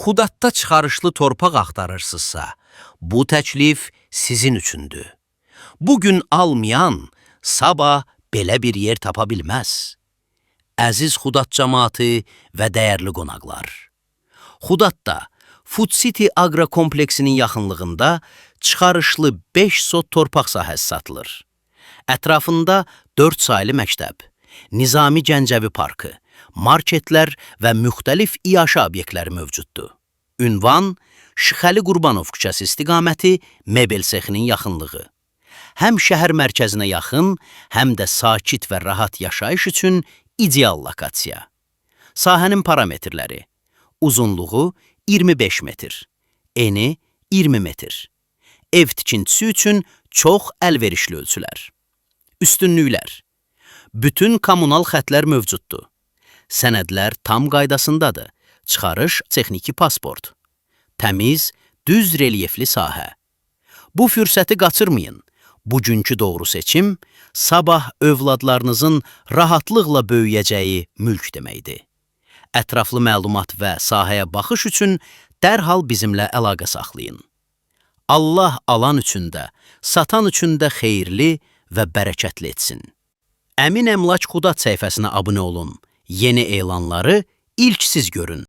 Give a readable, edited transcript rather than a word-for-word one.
Xudatda çıxarışlı torpaq axtarırsınızsa, bu təklif sizin üçündür. Bugün almayan, sabah belə bir yer tapa bilməz. Əziz Xudat cəmaatı və dəyərli qonaqlar. Xudatda Food City Agro kompleksinin yaxınlığında çıxarışlı 5 sot torpaq sahəsi satılır. Ətrafında 4 saylı məktəb, Nizami Gəncəvi parkı, marketlər və müxtəlif iaşə obyektləri mövcuddur. Ünvan Şıxəli Qurbanov küçəsi istiqaməti mebel sexinin yaxınlığı. Həm şəhər mərkəzinə yaxın, həm də sakit və rahat yaşayış üçün ideal lokasiya. Sahənin parametrləri: uzunluğu 25 metr, eni 20 metr. Ev tikintisi üçün çox əlverişli ölçülər. Üstünlüklər: bütün kommunal xətlər mövcuddur. Sənədlər tam qaydasındadır. Çıxarış texniki pasport. Təmiz, düz relyefli sahə. Bu fürsəti qaçırmayın. Bugünkü doğru seçim, sabah övladlarınızın rahatlıqla böyüyəcəyi mülk deməkdir. Ətraflı məlumat və sahəyə baxış üçün dərhal bizimlə əlaqə saxlayın. Allah alan üçün də, satan üçün də xeyirli və bərəkətli etsin. Əmin Əmlak Xudat səhifəsinə abunə olun. Yeni elanları ilk siz görün.